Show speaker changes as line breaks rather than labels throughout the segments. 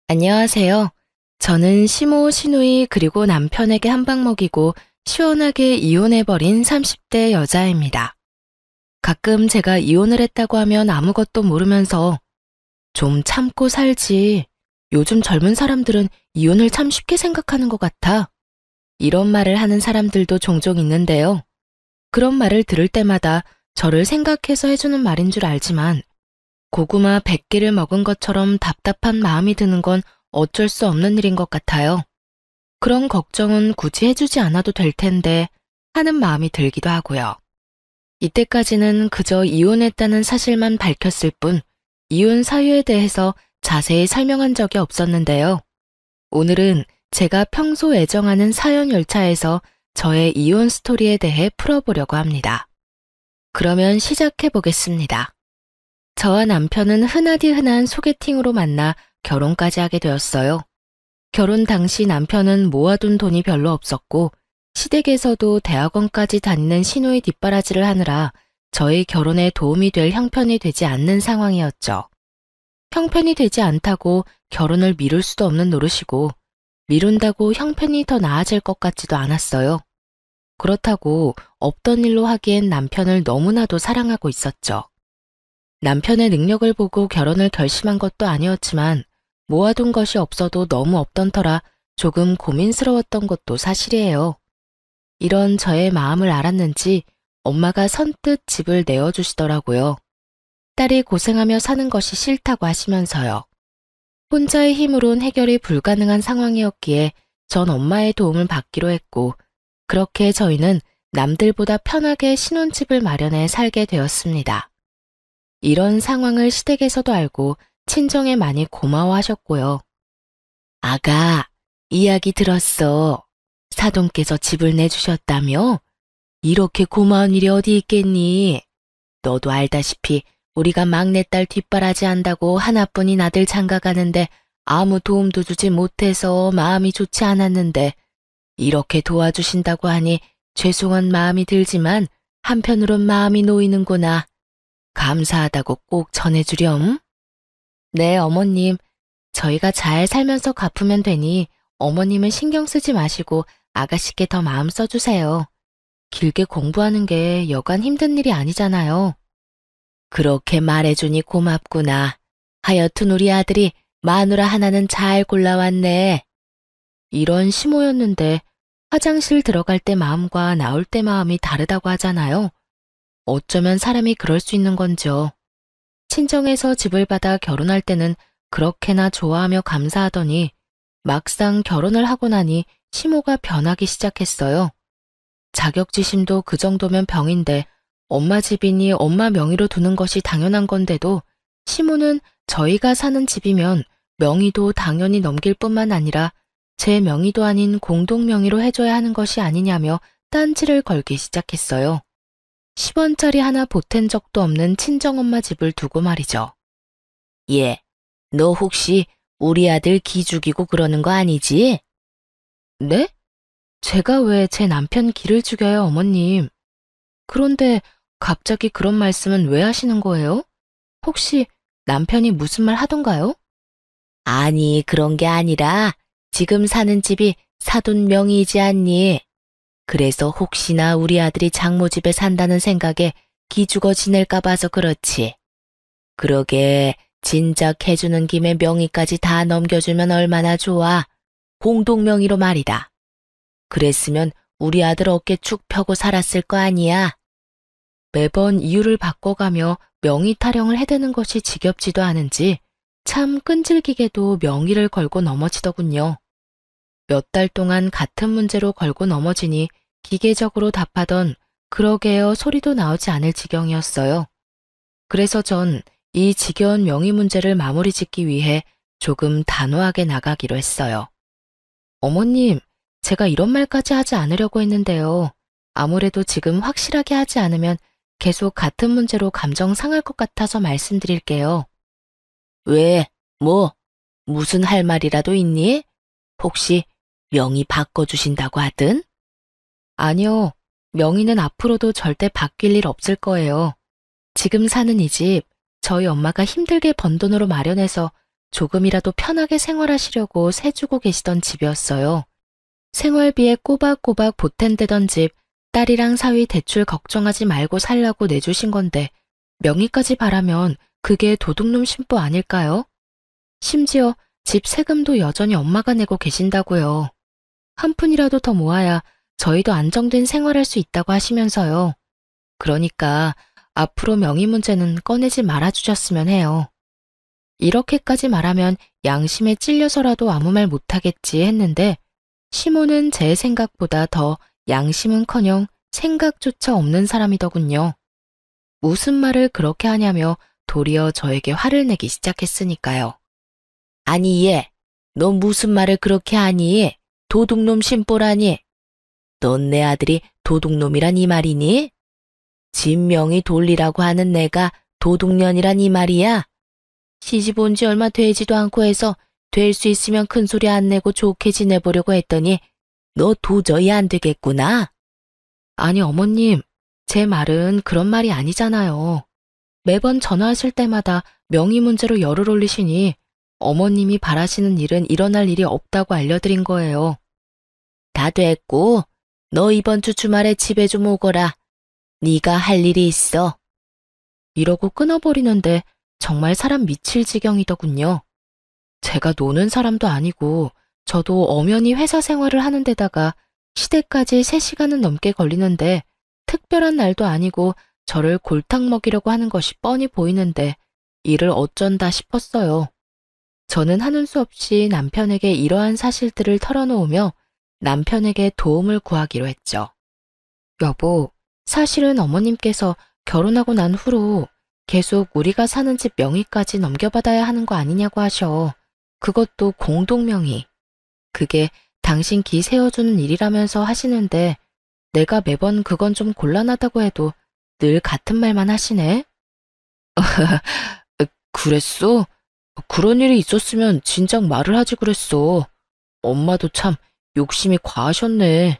안녕하세요. 저는 시모, 시누이 그리고 남편에게 한 방 먹이고 시원하게 이혼해버린 30대 여자입니다. 가끔 제가 이혼을 했다고 하면 아무것도 모르면서 좀 참고 살지. 요즘 젊은 사람들은 이혼을 참 쉽게 생각하는 것 같아. 이런 말을 하는 사람들도 종종 있는데요. 그런 말을 들을 때마다 저를 생각해서 해주는 말인 줄 알지만 고구마 100개를 먹은 것처럼 답답한 마음이 드는 건 어쩔 수 없는 일인 것 같아요. 그런 걱정은 굳이 해주지 않아도 될 텐데 하는 마음이 들기도 하고요. 이때까지는 그저 이혼했다는 사실만 밝혔을 뿐 이혼 사유에 대해서 자세히 설명한 적이 없었는데요. 오늘은 제가 평소 애정하는 사연 열차에서 저의 이혼 스토리에 대해 풀어보려고 합니다. 그러면 시작해 보겠습니다. 저와 남편은 흔하디 흔한 소개팅으로 만나 결혼까지 하게 되었어요. 결혼 당시 남편은 모아둔 돈이 별로 없었고 시댁에서도 대학원까지 다니는 시누이 뒷바라지를 하느라 저희 결혼에 도움이 될 형편이 되지 않는 상황이었죠. 형편이 되지 않다고 결혼을 미룰 수도 없는 노릇이고 미룬다고 형편이 더 나아질 것 같지도 않았어요. 그렇다고 없던 일로 하기엔 남편을 너무나도 사랑하고 있었죠. 남편의 능력을 보고 결혼을 결심한 것도 아니었지만 모아둔 것이 없어도 너무 없던 터라 조금 고민스러웠던 것도 사실이에요. 이런 저의 마음을 알았는지 엄마가 선뜻 집을 내어주시더라고요. 딸이 고생하며 사는 것이 싫다고 하시면서요. 혼자의 힘으론 해결이 불가능한 상황이었기에 전 엄마의 도움을 받기로 했고 그렇게 저희는 남들보다 편하게 신혼집을 마련해 살게 되었습니다. 이런 상황을 시댁에서도 알고 친정에 많이 고마워하셨고요. 아가, 이야기 들었어. 사돈께서 집을 내주셨다며? 이렇게 고마운 일이 어디 있겠니? 너도 알다시피 우리가 막내딸 뒷바라지 한다고 하나뿐인 아들 장가가는데 아무 도움도 주지 못해서 마음이 좋지 않았는데 이렇게 도와주신다고 하니 죄송한 마음이 들지만 한편으론 마음이 놓이는구나. 감사하다고 꼭 전해주렴. 네, 어머님. 저희가 잘 살면서 갚으면 되니 어머님은 신경 쓰지 마시고 아가씨께 더 마음 써주세요. 길게 공부하는 게 여간 힘든 일이 아니잖아요. 그렇게 말해주니 고맙구나. 하여튼 우리 아들이 마누라 하나는 잘 골라왔네. 이런 시모였는데 화장실 들어갈 때 마음과 나올 때 마음이 다르다고 하잖아요. 어쩌면 사람이 그럴 수 있는 건지요. 친정에서 집을 받아 결혼할 때는 그렇게나 좋아하며 감사하더니 막상 결혼을 하고 나니 시모가 변하기 시작했어요. 자격지심도 그 정도면 병인데 엄마 집이니 엄마 명의로 두는 것이 당연한 건데도 시모는 저희가 사는 집이면 명의도 당연히 넘길 뿐만 아니라 제 명의도 아닌 공동 명의로 해줘야 하는 것이 아니냐며 딴지를 걸기 시작했어요. 10원짜리 하나 보탠 적도 없는 친정엄마 집을 두고 말이죠. 예, 너 혹시 우리 아들 기 죽이고 그러는 거 아니지? 네? 제가 왜 제 남편 기를 죽여요, 어머님? 그런데 갑자기 그런 말씀은 왜 하시는 거예요? 혹시 남편이 무슨 말 하던가요? 아니, 그런 게 아니라 지금 사는 집이 사돈 명의이지 않니? 그래서 혹시나 우리 아들이 장모집에 산다는 생각에 기죽어 지낼까 봐서 그렇지. 그러게 진작 해주는 김에 명의까지 다 넘겨주면 얼마나 좋아. 공동명의로 말이다. 그랬으면 우리 아들 어깨 축 펴고 살았을 거 아니야. 매번 이유를 바꿔가며 명의 타령을 해대는 것이 지겹지도 않은지 참 끈질기게도 명의를 걸고 넘어지더군요. 몇 달 동안 같은 문제로 걸고 넘어지니 기계적으로 답하던 그러게요 소리도 나오지 않을 지경이었어요. 그래서 전 이 지겨운 명의 문제를 마무리 짓기 위해 조금 단호하게 나가기로 했어요. 어머님, 제가 이런 말까지 하지 않으려고 했는데요. 아무래도 지금 확실하게 하지 않으면 계속 같은 문제로 감정 상할 것 같아서 말씀드릴게요. 왜? 뭐? 무슨 할 말이라도 있니? 혹시 명의 바꿔주신다고 하든? 아니요. 명의는 앞으로도 절대 바뀔 일 없을 거예요. 지금 사는 이 집, 저희 엄마가 힘들게 번 돈으로 마련해서 조금이라도 편하게 생활하시려고 세주고 계시던 집이었어요. 생활비에 꼬박꼬박 보탠대던 집, 딸이랑 사위 대출 걱정하지 말고 살라고 내주신 건데 명의까지 바라면 그게 도둑놈 심보 아닐까요? 심지어 집 세금도 여전히 엄마가 내고 계신다고요. 한 푼이라도 더 모아야 저희도 안정된 생활할 수 있다고 하시면서요. 그러니까 앞으로 명의 문제는 꺼내지 말아주셨으면 해요. 이렇게까지 말하면 양심에 찔려서라도 아무 말 못하겠지 했는데 시모는 제 생각보다 더 양심은커녕 생각조차 없는 사람이더군요. 무슨 말을 그렇게 하냐며 도리어 저에게 화를 내기 시작했으니까요. 아니 얘, 너 무슨 말을 그렇게 하니? 도둑놈 심보라니? 넌 내 아들이 도둑놈이란 이 말이니? 진명이 돌리라고 하는 내가 도둑년이란 이 말이야? 시집 온 지 얼마 되지도 않고 해서 될 수 있으면 큰 소리 안 내고 좋게 지내보려고 했더니 너 도저히 안 되겠구나. 아니 어머님, 제 말은 그런 말이 아니잖아요. 매번 전화하실 때마다 명의 문제로 열을 올리시니 어머님이 바라시는 일은 일어날 일이 없다고 알려드린 거예요. 다 됐고 너 이번 주 주말에 집에 좀 오거라. 네가 할 일이 있어. 이러고 끊어버리는데 정말 사람 미칠 지경이더군요. 제가 노는 사람도 아니고 저도 엄연히 회사 생활을 하는 데다가 시댁까지 3시간은 넘게 걸리는데 특별한 날도 아니고 저를 골탕 먹이려고 하는 것이 뻔히 보이는데 이를 어쩐다 싶었어요. 저는 하는 수 없이 남편에게 이러한 사실들을 털어놓으며 남편에게 도움을 구하기로 했죠. 여보, 사실은 어머님께서 결혼하고 난 후로 계속 우리가 사는 집 명의까지 넘겨받아야 하는 거 아니냐고 하셔. 그것도 공동명의. 그게 당신 기 세워주는 일이라면서 하시는데 내가 매번 그건 좀 곤란하다고 해도 늘 같은 말만 하시네. 그랬어? 그런 일이 있었으면 진작 말을 하지 그랬어. 엄마도 참 욕심이 과하셨네.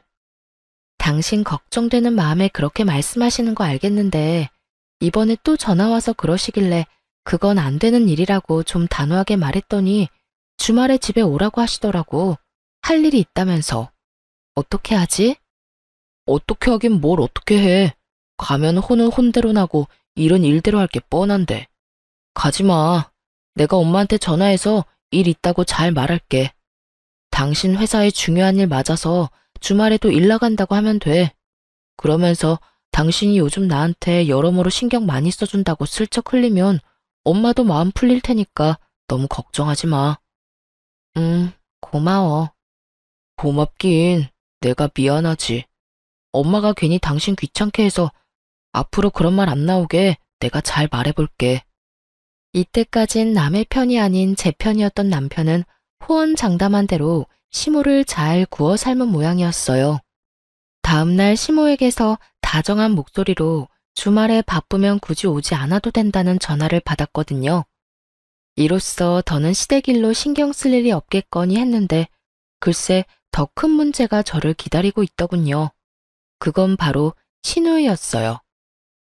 당신 걱정되는 마음에 그렇게 말씀하시는 거 알겠는데 이번에 또 전화와서 그러시길래 그건 안 되는 일이라고 좀 단호하게 말했더니 주말에 집에 오라고 하시더라고. 할 일이 있다면서. 어떻게 하지? 어떻게 하긴 뭘 어떻게 해. 가면 혼은 혼대로 나고 일은 일대로 할 게 뻔한데. 가지마. 내가 엄마한테 전화해서 일 있다고 잘 말할게. 당신 회사에 중요한 일 맞아서 주말에도 일 나간다고 하면 돼. 그러면서 당신이 요즘 나한테 여러모로 신경 많이 써준다고 슬쩍 흘리면 엄마도 마음 풀릴 테니까 너무 걱정하지 마. 고마워. 고맙긴. 내가 미안하지. 엄마가 괜히 당신 귀찮게 해서 앞으로 그런 말 안 나오게 내가 잘 말해볼게. 이때까진 남의 편이 아닌 제 편이었던 남편은 호언장담한 대로 시모를 잘 구워 삶은 모양이었어요. 다음날 시모에게서 다정한 목소리로 주말에 바쁘면 굳이 오지 않아도 된다는 전화를 받았거든요. 이로써 더는 시댁 일로 신경 쓸 일이 없겠거니 했는데 글쎄 더 큰 문제가 저를 기다리고 있더군요. 그건 바로 시누이였어요.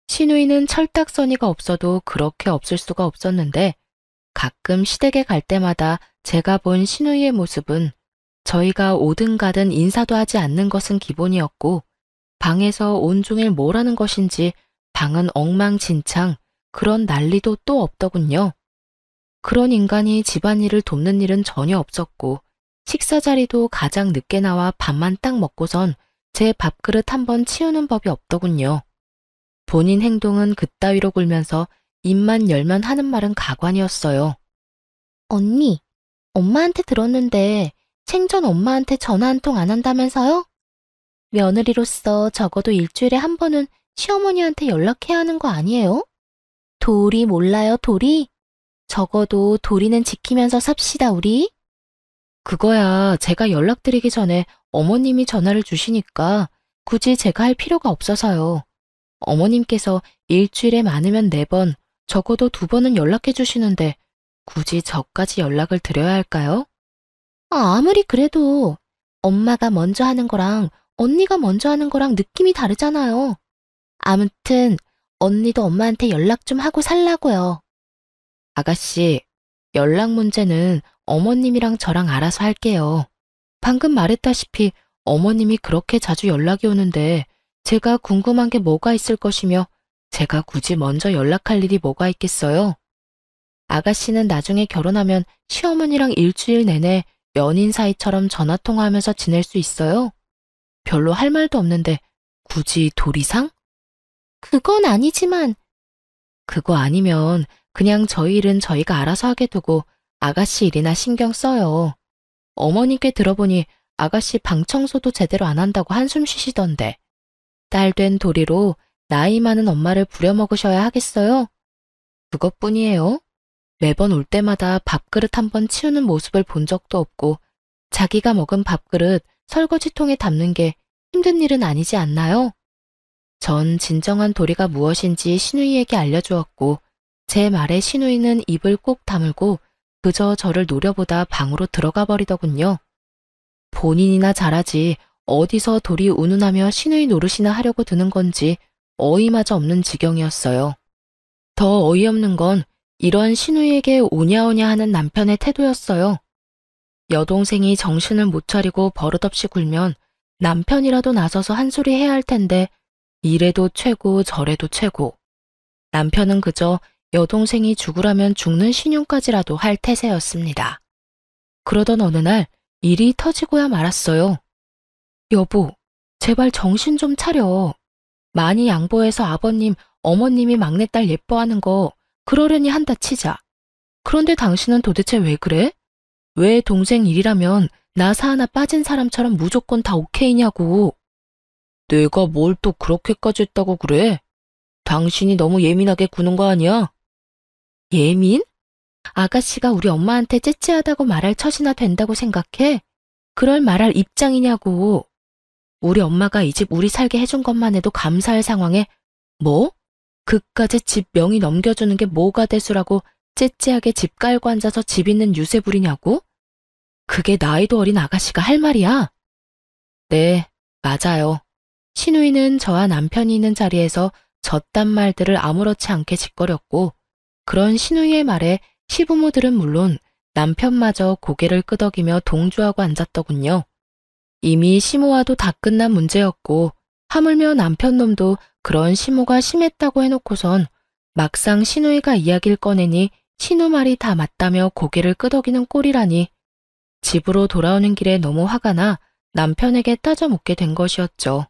시누이는 철딱서니가 없어도 그렇게 없을 수가 없었는데 가끔 시댁에 갈 때마다 제가 본 시누이의 모습은 저희가 오든 가든 인사도 하지 않는 것은 기본이었고 방에서 온종일 뭘 하는 것인지 방은 엉망진창 그런 난리도 또 없더군요. 그런 인간이 집안일을 돕는 일은 전혀 없었고 식사 자리도 가장 늦게 나와 밥만 딱 먹고선 제 밥그릇 한번 치우는 법이 없더군요. 본인 행동은 그따위로 굴면서 입만 열면 하는 말은 가관이었어요. 언니, 엄마한테 들었는데 생전 엄마한테 전화 한 통 안 한다면서요? 며느리로서 적어도 일주일에 한 번은 시어머니한테 연락해야 하는 거 아니에요? 도리 몰라요, 도리? 적어도 도리는 지키면서 삽시다, 우리. 그거야 제가 연락드리기 전에 어머님이 전화를 주시니까 굳이 제가 할 필요가 없어서요. 어머님께서 일주일에 많으면 4번, 적어도 2번은 연락해 주시는데 굳이 저까지 연락을 드려야 할까요? 아무리 그래도 엄마가 먼저 하는 거랑 언니가 먼저 하는 거랑 느낌이 다르잖아요. 아무튼 언니도 엄마한테 연락 좀 하고 살라고요. 아가씨, 연락 문제는 어머님이랑 저랑 알아서 할게요. 방금 말했다시피 어머님이 그렇게 자주 연락이 오는데 제가 궁금한 게 뭐가 있을 것이며 제가 굳이 먼저 연락할 일이 뭐가 있겠어요? 아가씨는 나중에 결혼하면 시어머니랑 일주일 내내 연인 사이처럼 전화통화하면서 지낼 수 있어요? 별로 할 말도 없는데 굳이 도리상? 그건 아니지만. 그거 아니면 그냥 저희 일은 저희가 알아서 하게 두고 아가씨 일이나 신경 써요. 어머님께 들어보니 아가씨 방 청소도 제대로 안 한다고 한숨 쉬시던데. 딸 된 도리로 나이 많은 엄마를 부려먹으셔야 하겠어요? 그것뿐이에요. 매번 올 때마다 밥그릇 한 번 치우는 모습을 본 적도 없고 자기가 먹은 밥그릇 설거지통에 담는 게 힘든 일은 아니지 않나요? 전 진정한 도리가 무엇인지 시누이에게 알려주었고 제 말에 시누이는 입을 꼭 다물고 그저 저를 노려보다 방으로 들어가 버리더군요. 본인이나 잘하지 어디서 도리 운운하며 시누이 노릇이나 하려고 드는 건지 어이마저 없는 지경이었어요. 더 어이없는 건 이런 시누이에게 오냐오냐 하는 남편의 태도였어요. 여동생이 정신을 못 차리고 버릇없이 굴면 남편이라도 나서서 한 소리 해야 할 텐데 이래도 최고 저래도 최고. 남편은 그저 여동생이 죽으라면 죽는 신용까지라도 할 태세였습니다. 그러던 어느 날 일이 터지고야 말았어요. 여보, 제발 정신 좀 차려. 많이 양보해서 아버님, 어머님이 막내딸 예뻐하는 거 그러려니 한다 치자. 그런데 당신은 도대체 왜 그래? 왜 동생 일이라면 나사 하나 빠진 사람처럼 무조건 다 오케이냐고. 내가 뭘 또 그렇게까지 했다고 그래? 당신이 너무 예민하게 구는 거 아니야? 예민? 아가씨가 우리 엄마한테 째째하다고 말할 처지나 된다고 생각해? 그럴 말할 입장이냐고. 우리 엄마가 이 집 우리 살게 해준 것만 해도 감사할 상황에 뭐? 그까지 집 명의 넘겨주는 게 뭐가 대수라고 째째하게 집 깔고 앉아서 집 있는 유세 부리냐고? 그게 나이도 어린 아가씨가 할 말이야? 네, 맞아요. 시누이는 저와 남편이 있는 자리에서 저딴 말들을 아무렇지 않게 짓거렸고 그런 시누이의 말에 시부모들은 물론 남편마저 고개를 끄덕이며 동조하고 앉았더군요. 이미 시모와도 다 끝난 문제였고 하물며 남편 놈도 그런 시모가 심했다고 해놓고선 막상 시누이가 이야기를 꺼내니 시누 말이 다 맞다며 고개를 끄덕이는 꼴이라니 집으로 돌아오는 길에 너무 화가 나 남편에게 따져 묻게 된 것이었죠.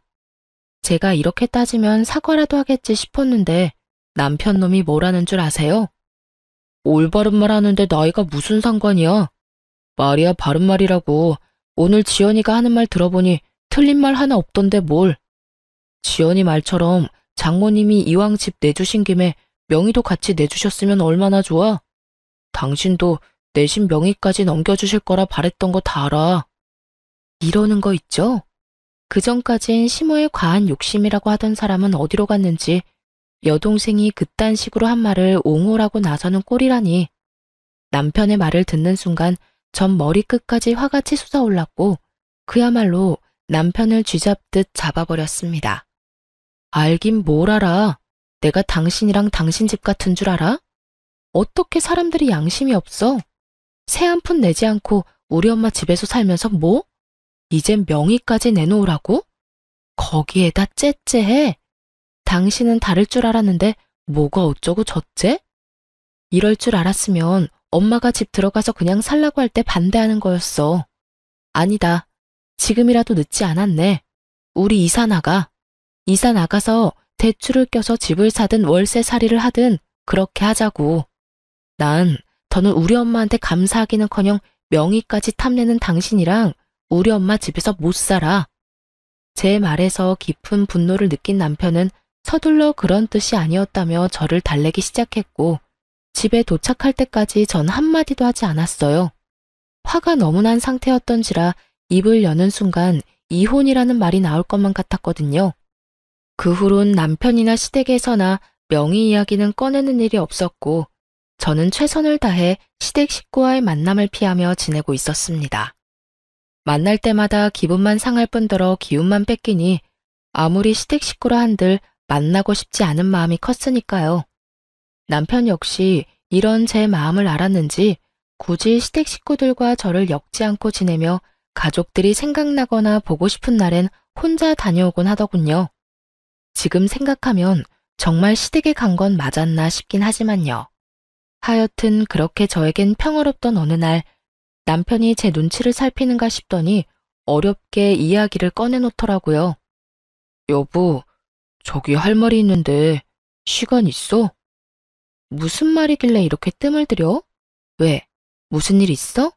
제가 이렇게 따지면 사과라도 하겠지 싶었는데 남편 놈이 뭐라는 줄 아세요? 올바른 말 하는데 나이가 무슨 상관이야? 말이야 바른 말이라고. 오늘 지연이가 하는 말 들어보니 틀린 말 하나 없던데 뭘. 지연이 말처럼 장모님이 이왕 집 내주신 김에 명의도 같이 내주셨으면 얼마나 좋아. 당신도 내신 명의까지 넘겨주실 거라 바랬던 거 다 알아. 이러는 거 있죠? 그전까진 시모의 과한 욕심이라고 하던 사람은 어디로 갔는지 여동생이 그딴 식으로 한 말을 옹호라고 나서는 꼴이라니. 남편의 말을 듣는 순간 전 머리끝까지 화가 치솟아 올랐고 그야말로 남편을 쥐잡듯 잡아버렸습니다. 알긴 뭘 알아. 내가 당신이랑 당신 집 같은 줄 알아? 어떻게 사람들이 양심이 없어? 새 한 푼 내지 않고 우리 엄마 집에서 살면서 뭐? 이젠 명의까지 내놓으라고? 거기에다 째째해? 당신은 다를 줄 알았는데 뭐가 어쩌고 저째? 이럴 줄 알았으면 엄마가 집 들어가서 그냥 살라고 할 때 반대하는 거였어. 아니다. 지금이라도 늦지 않았네. 우리 이사 나가. 이사 나가서 대출을 껴서 집을 사든 월세살이를 하든 그렇게 하자고. 난 더는 우리 엄마한테 감사하기는커녕 명의까지 탐내는 당신이랑 우리 엄마 집에서 못 살아. 제 말에서 깊은 분노를 느낀 남편은 서둘러 그런 뜻이 아니었다며 저를 달래기 시작했고 집에 도착할 때까지 전 한마디도 하지 않았어요. 화가 너무 난 상태였던지라 입을 여는 순간 이혼이라는 말이 나올 것만 같았거든요. 그 후론 남편이나 시댁에서나 명의 이야기는 꺼내는 일이 없었고 저는 최선을 다해 시댁 식구와의 만남을 피하며 지내고 있었습니다. 만날 때마다 기분만 상할 뿐더러 기운만 뺏기니 아무리 시댁 식구라 한들 만나고 싶지 않은 마음이 컸으니까요. 남편 역시 이런 제 마음을 알았는지 굳이 시댁 식구들과 저를 엮지 않고 지내며 가족들이 생각나거나 보고 싶은 날엔 혼자 다녀오곤 하더군요. 지금 생각하면 정말 시댁에 간 건 맞았나 싶긴 하지만요. 하여튼 그렇게 저에겐 평화롭던 어느 날 남편이 제 눈치를 살피는가 싶더니 어렵게 이야기를 꺼내놓더라고요. 여보, 저기 할 말이 있는데 시간 있어? 무슨 말이길래 이렇게 뜸을 들여? 왜? 무슨 일 있어?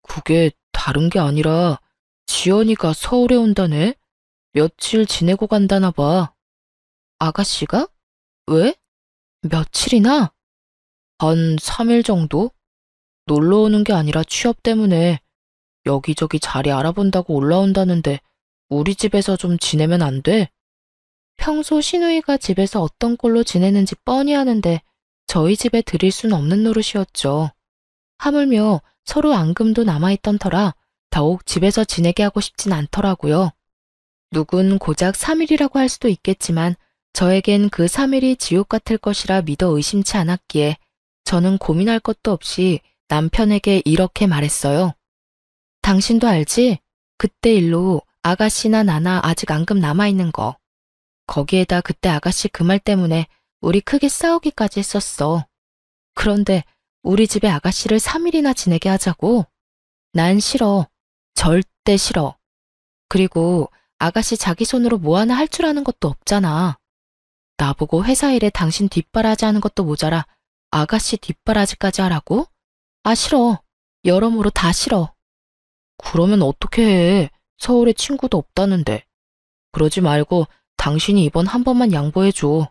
그게 다른 게 아니라 지연이가 서울에 온다네? 며칠 지내고 간다나 봐. 아가씨가? 왜? 며칠이나? 한 3일 정도? 놀러 오는 게 아니라 취업 때문에 여기저기 자리 알아본다고 올라온다는데 우리 집에서 좀 지내면 안 돼? 평소 시누이가 집에서 어떤 꼴로 지내는지 뻔히 아는데 저희 집에 들일 순 없는 노릇이었죠. 하물며 서로 앙금도 남아있던 터라 더욱 집에서 지내게 하고 싶진 않더라고요. 누군 고작 3일이라고 할 수도 있겠지만 저에겐 그 3일이 지옥 같을 것이라 믿어 의심치 않았기에 저는 고민할 것도 없이 남편에게 이렇게 말했어요. 당신도 알지? 그때 일로 아가씨나 나나 아직 앙금 남아있는 거. 거기에다 그때 아가씨 그 말 때문에 우리 크게 싸우기까지 했었어. 그런데 우리 집에 아가씨를 3일이나 지내게 하자고? 난 싫어. 절대 싫어. 그리고 아가씨 자기 손으로 뭐 하나 할 줄 아는 것도 없잖아. 나보고 회사 일에 당신 뒷바라지 하는 것도 모자라 아가씨 뒷바라지까지 하라고? 아, 싫어. 여러모로 다 싫어. 그러면 어떻게 해? 서울에 친구도 없다는데. 그러지 말고 당신이 이번 한 번만 양보해줘.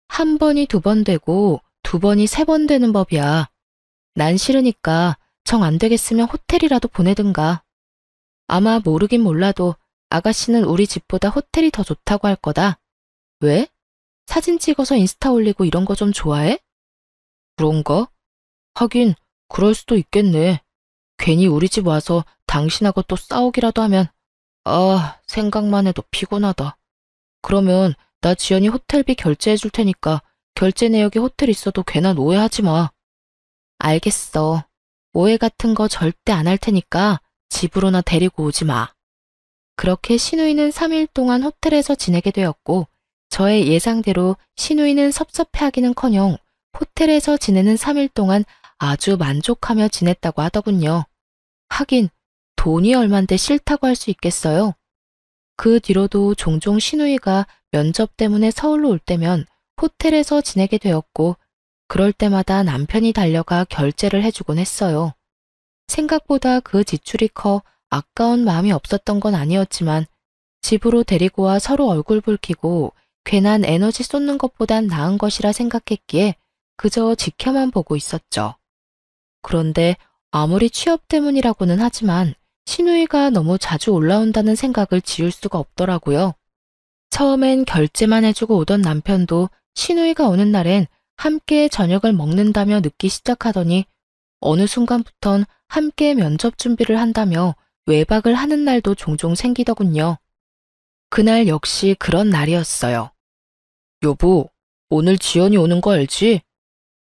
한 번이 2번 되고 2번이 3번 되는 법이야. 난 싫으니까 정 안 되겠으면 호텔이라도 보내든가. 아마 모르긴 몰라도 아가씨는 우리 집보다 호텔이 더 좋다고 할 거다. 왜? 사진 찍어서 인스타 올리고 이런 거 좀 좋아해? 그런가? 하긴 그럴 수도 있겠네. 괜히 우리 집 와서 당신하고 또 싸우기라도 하면 생각만 해도 피곤하다. 그러면 나 지연이 호텔비 결제해 줄 테니까 결제 내역에 호텔 있어도 괜한 오해하지 마. 알겠어. 오해 같은 거 절대 안 할 테니까 집으로나 데리고 오지 마. 그렇게 시누이는 3일 동안 호텔에서 지내게 되었고 저의 예상대로 시누이는 섭섭해하기는커녕 호텔에서 지내는 3일 동안 아주 만족하며 지냈다고 하더군요. 하긴 돈이 얼만데 싫다고 할 수 있겠어요. 그 뒤로도 종종 시누이가 면접 때문에 서울로 올 때면 호텔에서 지내게 되었고 그럴 때마다 남편이 달려가 결제를 해주곤 했어요. 생각보다 그 지출이 커 아까운 마음이 없었던 건 아니었지만 집으로 데리고 와 서로 얼굴 붉히고 괜한 에너지 쏟는 것보단 나은 것이라 생각했기에 그저 지켜만 보고 있었죠. 그런데 아무리 취업 때문이라고는 하지만 시누이가 너무 자주 올라온다는 생각을 지울 수가 없더라고요. 처음엔 결제만 해주고 오던 남편도 시누이가 오는 날엔 함께 저녁을 먹는다며 늦기 시작하더니 어느 순간부턴 함께 면접 준비를 한다며 외박을 하는 날도 종종 생기더군요. 그날 역시 그런 날이었어요. 여보, 오늘 지연이 오는 거 알지?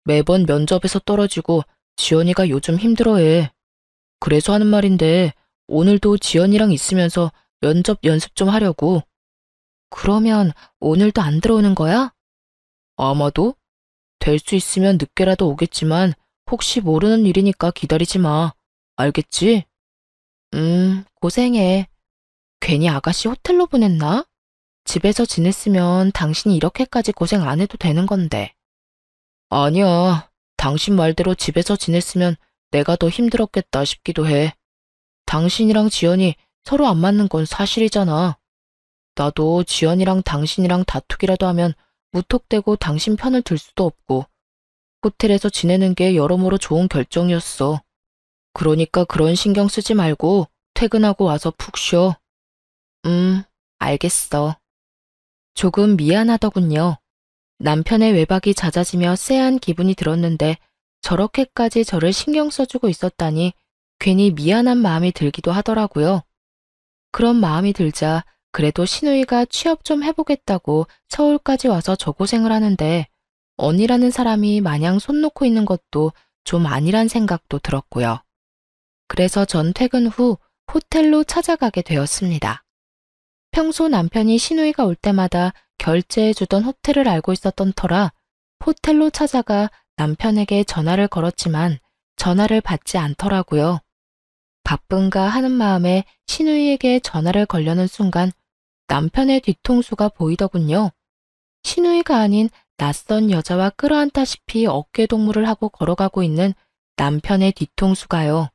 매번 면접에서 떨어지고 지연이가 요즘 힘들어해. 그래서 하는 말인데 오늘도 지연이랑 있으면서 면접 연습 좀 하려고. 그러면 오늘도 안 들어오는 거야? 아마도. 될 수 있으면 늦게라도 오겠지만 혹시 모르는 일이니까 기다리지 마. 알겠지? 고생해. 괜히 아가씨 호텔로 보냈나? 집에서 지냈으면 당신이 이렇게까지 고생 안 해도 되는 건데. 아니야. 당신 말대로 집에서 지냈으면 내가 더 힘들었겠다 싶기도 해. 당신이랑 지연이 서로 안 맞는 건 사실이잖아. 나도 지연이랑 당신이랑 다투기라도 하면 무턱대고 당신 편을 들 수도 없고 호텔에서 지내는 게 여러모로 좋은 결정이었어. 그러니까 그런 신경 쓰지 말고 퇴근하고 와서 푹 쉬어. 알겠어. 조금 미안하더군요. 남편의 외박이 잦아지며 쎄한 기분이 들었는데 저렇게까지 저를 신경 써주고 있었다니 괜히 미안한 마음이 들기도 하더라고요. 그런 마음이 들자 그래도 시누이가 취업 좀 해보겠다고 서울까지 와서 저 고생을 하는데 언니라는 사람이 마냥 손 놓고 있는 것도 좀 아니란 생각도 들었고요. 그래서 전 퇴근 후 호텔로 찾아가게 되었습니다. 평소 남편이 시누이가 올 때마다 결제해주던 호텔을 알고 있었던 터라 호텔로 찾아가 남편에게 전화를 걸었지만 전화를 받지 않더라고요. 바쁜가 하는 마음에 시누이에게 전화를 걸려는 순간 남편의 뒤통수가 보이더군요. 시누이가 아닌 낯선 여자와 끌어안다시피 어깨동무를 하고 걸어가고 있는 남편의 뒤통수가요.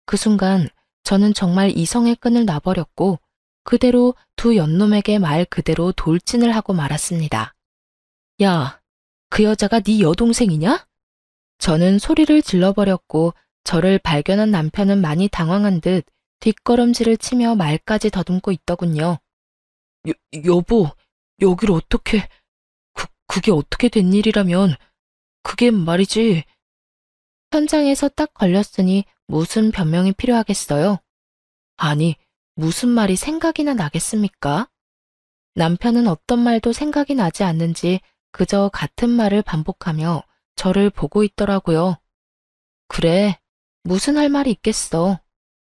그 순간 저는 정말 이성의 끈을 놔버렸고 그대로 두 연놈에게 말 그대로 돌진을 하고 말았습니다. 야, 그 여자가 네 여동생이냐? 저는 소리를 질러버렸고 저를 발견한 남편은 많이 당황한 듯 뒷걸음질을 치며 말까지 더듬고 있더군요. 여보, 여길 어떻게... 그게 어떻게 된 일이라면... 그게 말이지... 현장에서 딱 걸렸으니 무슨 변명이 필요하겠어요? 아니, 무슨 말이 생각이나 나겠습니까? 남편은 어떤 말도 생각이 나지 않는지 그저 같은 말을 반복하며 저를 보고 있더라고요. 그래, 무슨 할 말이 있겠어.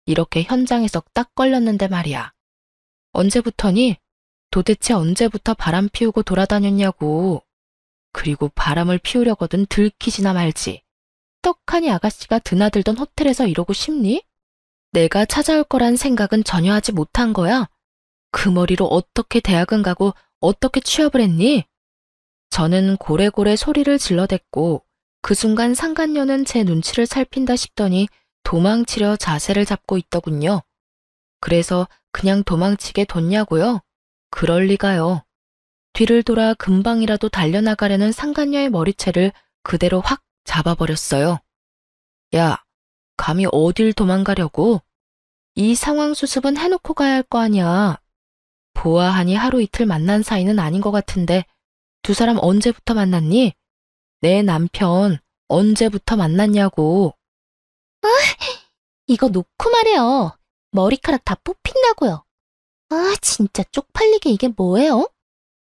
이렇게 현장에서 딱 걸렸는데 말이야. 언제부터니? 도대체 언제부터 바람 피우고 돌아다녔냐고. 그리고 바람을 피우려거든 들키지나 말지. 떡하니 아가씨가 드나들던 호텔에서 이러고 싶니? 내가 찾아올 거란 생각은 전혀 하지 못한 거야. 그 머리로 어떻게 대학은 가고 어떻게 취업을 했니? 저는 고래고래 소리를 질러댔고 그 순간 상간녀는 제 눈치를 살핀다 싶더니 도망치려 자세를 잡고 있더군요. 그래서 그냥 도망치게 뒀냐고요? 그럴 리가요. 뒤를 돌아 금방이라도 달려나가려는 상간녀의 머리채를 그대로 확 잡아버렸어요. 야, 감히 어딜 도망가려고? 이 상황 수습은 해놓고 가야 할 거 아니야. 보아하니 하루 이틀 만난 사이는 아닌 것 같은데 두 사람 언제부터 만났니? 내 남편 언제부터 만났냐고.
이거 놓고 말해요. 머리카락 다 뽑힌다고요. 아, 진짜 쪽팔리게 이게 뭐예요?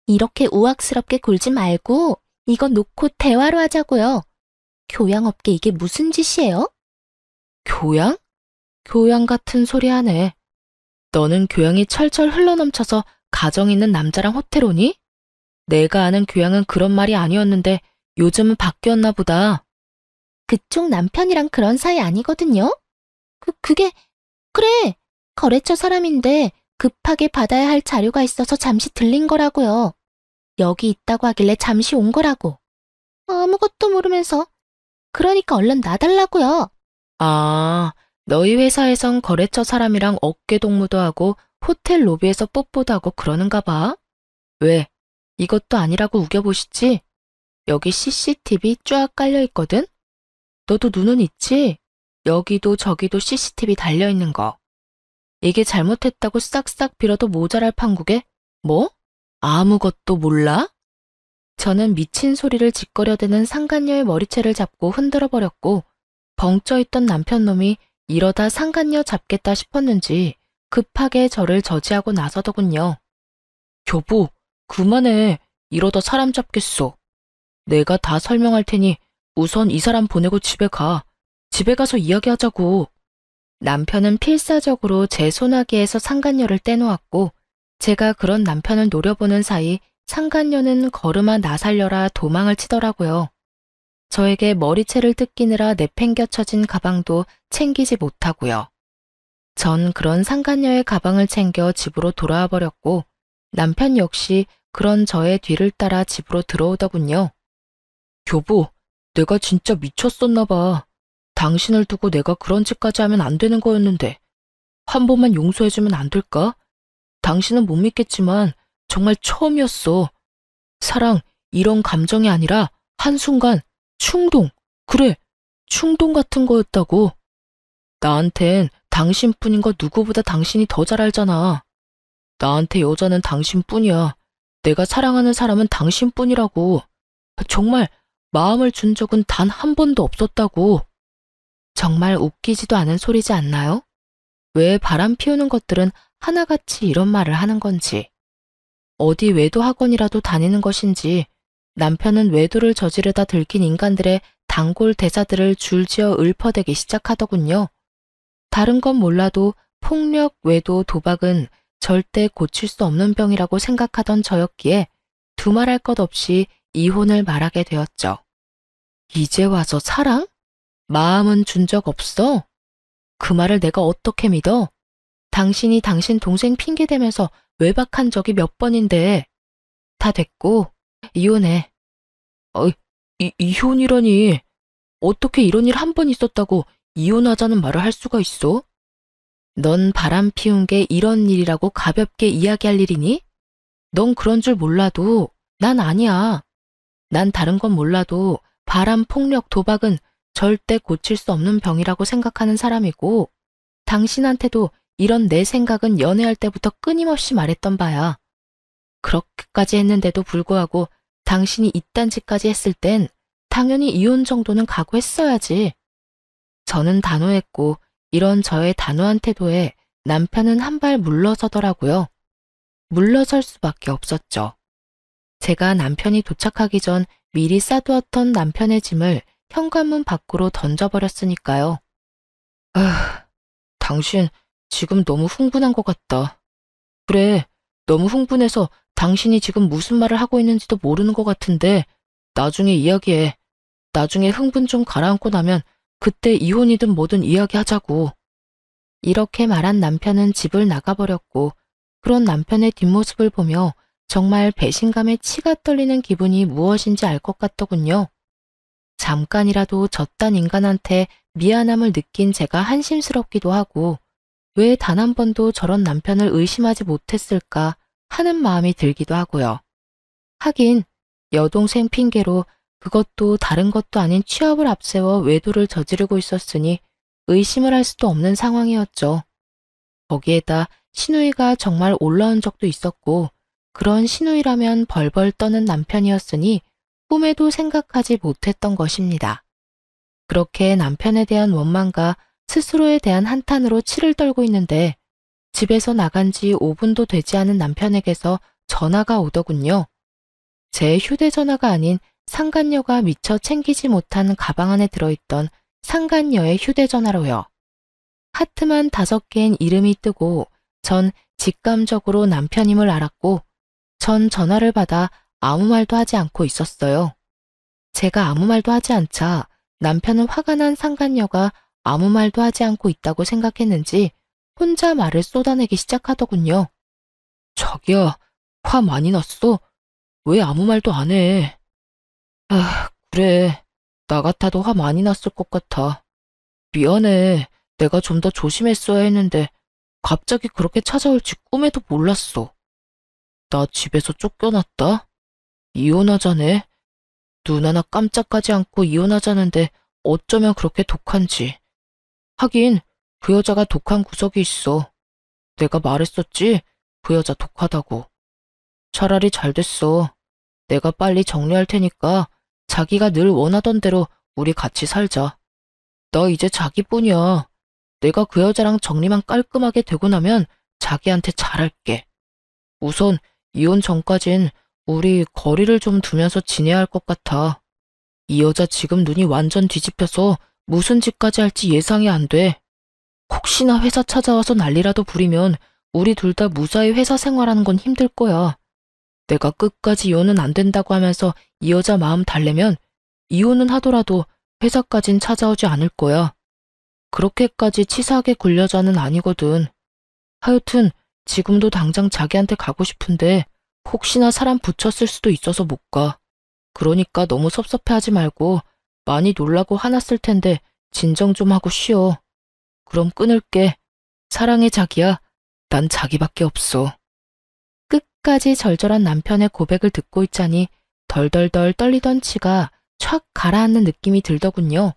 이렇게 우악스럽게 굴지 말고 이거 놓고 대화로 하자고요. 교양 없게 이게 무슨 짓이에요?
교양? 교양 같은 소리 하네. 너는 교양이 철철 흘러넘쳐서 가정 있는 남자랑 호텔 오니? 내가 아는 교양은 그런 말이 아니었는데 요즘은 바뀌었나 보다.
그쪽 남편이랑 그런 사이 아니거든요? 그래. 거래처 사람인데 급하게 받아야 할 자료가 있어서 잠시 들린 거라고요. 여기 있다고 하길래 잠시 온 거라고. 아무것도 모르면서. 그러니까 얼른 놔달라고요.
아, 너희 회사에선 거래처 사람이랑 어깨동무도 하고 호텔 로비에서 뽀뽀도 하고 그러는가 봐. 왜? 이것도 아니라고 우겨보시지? 여기 CCTV 쫙 깔려있거든? 너도 눈은 있지? 여기도 저기도 CCTV 달려있는 거. 이게 잘못했다고 싹싹 빌어도 모자랄 판국에 뭐? 아무것도 몰라? 저는 미친 소리를 짓거려대는 상간녀의 머리채를 잡고 흔들어버렸고 벙쪄있던 남편놈이 이러다 상간녀 잡겠다 싶었는지 급하게 저를 저지하고 나서더군요. 여보, 그만해. 이러다 사람 잡겠어. 내가 다 설명할 테니 우선 이 사람 보내고 집에 가. 집에 가서 이야기하자고. 남편은 필사적으로 제 소나기에서 상간녀를 떼놓았고 제가 그런 남편을 노려보는 사이 상간녀는 걸음아 나 살려라 도망을 치더라고요. 저에게 머리채를 뜯기느라 내팽겨쳐진 가방도 챙기지 못하고요. 전 그런 상간녀의 가방을 챙겨 집으로 돌아와 버렸고 남편 역시 그런 저의 뒤를 따라 집으로 들어오더군요. 여보, 내가 진짜 미쳤었나 봐. 당신을 두고 내가 그런 짓까지 하면 안 되는 거였는데 한 번만 용서해주면 안 될까? 당신은 못 믿겠지만 정말 처음이었어. 사랑, 이런 감정이 아니라 한순간 충동, 그래, 충동 같은 거였다고. 나한텐 당신뿐인 거 누구보다 당신이 더 잘 알잖아. 나한테 여자는 당신뿐이야. 내가 사랑하는 사람은 당신뿐이라고. 정말 마음을 준 적은 단 한 번도 없었다고. 정말 웃기지도 않은 소리지 않나요? 왜 바람 피우는 것들은 하나같이 이런 말을 하는 건지. 어디 외도 학원이라도 다니는 것인지 남편은 외도를 저지르다 들킨 인간들의 단골 대사들을 줄지어 읊어대기 시작하더군요. 다른 건 몰라도 폭력, 외도, 도박은 절대 고칠 수 없는 병이라고 생각하던 저였기에 두말할 것 없이 이혼을 말하게 되었죠. 이제 와서 사랑? 마음은 준 적 없어? 그 말을 내가 어떻게 믿어? 당신이 당신 동생 핑계대면서 외박한 적이 몇 번인데. 다 됐고 이혼해. 이혼이라니. 어떻게 이런 일 한 번 있었다고 이혼하자는 말을 할 수가 있어? 넌 바람 피운 게 이런 일이라고 가볍게 이야기할 일이니? 넌 그런 줄 몰라도 난 아니야. 난 다른 건 몰라도 바람, 폭력, 도박은 절대 고칠 수 없는 병이라고 생각하는 사람이고, 당신한테도 이런 내 생각은 연애할 때부터 끊임없이 말했던 바야. 그렇게까지 했는데도 불구하고 당신이 이딴 짓까지 했을 땐 당연히 이혼 정도는 각오했어야지. 저는 단호했고 이런 저의 단호한 태도에 남편은 한 발 물러서더라고요. 물러설 수밖에 없었죠. 제가 남편이 도착하기 전 미리 싸두었던 남편의 짐을 현관문 밖으로 던져버렸으니까요. 당신 지금 너무 흥분한 것 같다. 그래, 너무 흥분해서 당신이 지금 무슨 말을 하고 있는지도 모르는 것 같은데 나중에 이야기해. 나중에 흥분 좀 가라앉고 나면 그때 이혼이든 뭐든 이야기하자고. 이렇게 말한 남편은 집을 나가버렸고, 그런 남편의 뒷모습을 보며 정말 배신감에 치가 떨리는 기분이 무엇인지 알 것 같더군요. 잠깐이라도 저딴 인간한테 미안함을 느낀 제가 한심스럽기도 하고, 왜 단 한 번도 저런 남편을 의심하지 못했을까 하는 마음이 들기도 하고요. 하긴 여동생 핑계로 그것도 다른 것도 아닌 취업을 앞세워 외도를 저지르고 있었으니 의심을 할 수도 없는 상황이었죠. 거기에다 시누이가 정말 올라온 적도 있었고, 그런 시누이라면 벌벌 떠는 남편이었으니 꿈에도 생각하지 못했던 것입니다. 그렇게 남편에 대한 원망과 스스로에 대한 한탄으로 치를 떨고 있는데 집에서 나간 지 5분도 되지 않은 남편에게서 전화가 오더군요. 제 휴대전화가 아닌 상간녀가 미처 챙기지 못한 가방 안에 들어있던 상간녀의 휴대전화로요. 하트만 5개인 이름이 뜨고 전 직감적으로 남편임을 알았고 전 전화를 받아 아무 말도 하지 않고 있었어요. 제가 아무 말도 하지 않자 남편은 화가 난 상간녀가 아무 말도 하지 않고 있다고 생각했는지 혼자 말을 쏟아내기 시작하더군요. 자기야, 화 많이 났어? 왜 아무 말도 안 해? 그래. 나 같아도 화 많이 났을 것 같아. 미안해. 내가 좀 더 조심했어야 했는데 갑자기 그렇게 찾아올지 꿈에도 몰랐어. 나 집에서 쫓겨났다. 이혼하자네. 눈 하나 깜짝하지 않고 이혼하자는데 어쩌면 그렇게 독한지. 하긴 그 여자가 독한 구석이 있어. 내가 말했었지? 그 여자 독하다고. 차라리 잘 됐어. 내가 빨리 정리할 테니까 자기가 늘 원하던 대로 우리 같이 살자. 나 이제 자기뿐이야. 내가 그 여자랑 정리만 깔끔하게 되고 나면 자기한테 잘할게. 우선 이혼 전까진 우리 거리를 좀 두면서 지내야 할 것 같아. 이 여자 지금 눈이 완전 뒤집혀서 무슨 짓까지 할지 예상이 안 돼. 혹시나 회사 찾아와서 난리라도 부리면 우리 둘 다 무사히 회사 생활하는 건 힘들 거야. 내가 끝까지 이혼은 안 된다고 하면서 이 여자 마음 달래면 이혼은 하더라도 회사까진 찾아오지 않을 거야. 그렇게까지 치사하게 굴려자는 아니거든. 하여튼 지금도 당장 자기한테 가고 싶은데 혹시나 사람 붙였을 수도 있어서 못 가. 그러니까 너무 섭섭해하지 말고 많이 놀라고 화났을 텐데 진정 좀 하고 쉬어. 그럼 끊을게. 사랑해 자기야. 난 자기밖에 없어. 끝까지 절절한 남편의 고백을 듣고 있자니 덜덜덜 떨리던 치가 촥 가라앉는 느낌이 들더군요.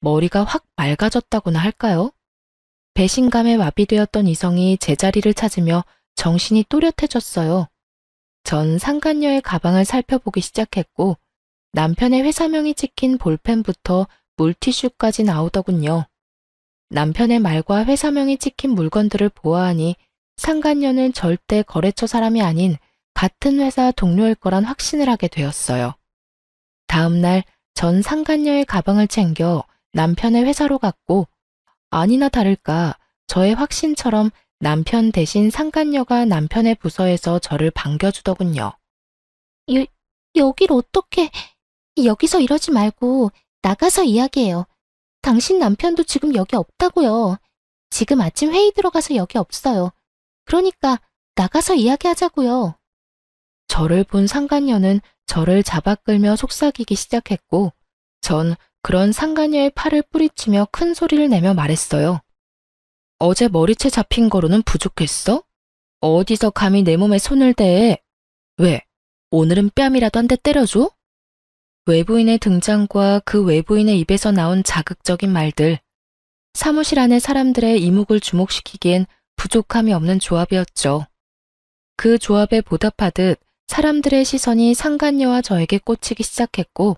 머리가 확 맑아졌다고나 할까요? 배신감에 마비되었던 이성이 제자리를 찾으며 정신이 또렷해졌어요. 전 상간녀의 가방을 살펴보기 시작했고 남편의 회사명이 찍힌 볼펜부터 물티슈까지 나오더군요. 남편의 말과 회사명이 찍힌 물건들을 보아하니 상간녀는 절대 거래처 사람이 아닌 같은 회사 동료일 거란 확신을 하게 되었어요. 다음 날 전 상간녀의 가방을 챙겨 남편의 회사로 갔고, 아니나 다를까 저의 확신처럼 남편 대신 상간녀가 남편의 부서에서 저를 반겨주더군요.
여길 어떻게, 여기서 이러지 말고 나가서 이야기해요. 당신 남편도 지금 여기 없다고요. 지금 아침 회의 들어가서 여기 없어요. 그러니까 나가서 이야기하자고요.
저를 본 상간녀는 저를 잡아 끌며 속삭이기 시작했고, 전 그런 상간녀의 팔을 뿌리치며 큰 소리를 내며 말했어요. 어제 머리채 잡힌 거로는 부족했어? 어디서 감히 내 몸에 손을 대? 왜? 오늘은 뺨이라도 한 대 때려줘? 외부인의 등장과 그 외부인의 입에서 나온 자극적인 말들, 사무실 안의 사람들의 이목을 주목시키기엔 부족함이 없는 조합이었죠. 그 조합에 보답하듯 사람들의 시선이 상간녀와 저에게 꽂히기 시작했고,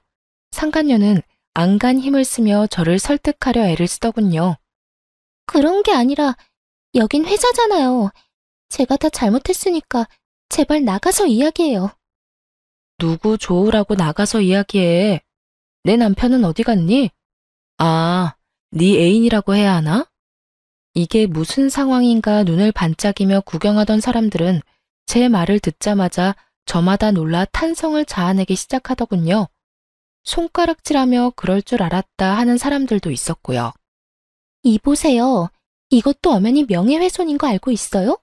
상간녀는 안간 힘을 쓰며 저를 설득하려 애를 쓰더군요.
그런 게 아니라 여긴 회사잖아요. 제가 다 잘못했으니까 제발 나가서 이야기해요.
누구 좋으라고 나가서 이야기해. 내 남편은 어디 갔니? 아, 네 애인이라고 해야 하나? 이게 무슨 상황인가 눈을 반짝이며 구경하던 사람들은 제 말을 듣자마자 저마다 놀라 탄성을 자아내기 시작하더군요. 손가락질하며 그럴 줄 알았다 하는 사람들도 있었고요.
이보세요. 이것도 엄연히 명예훼손인 거 알고 있어요?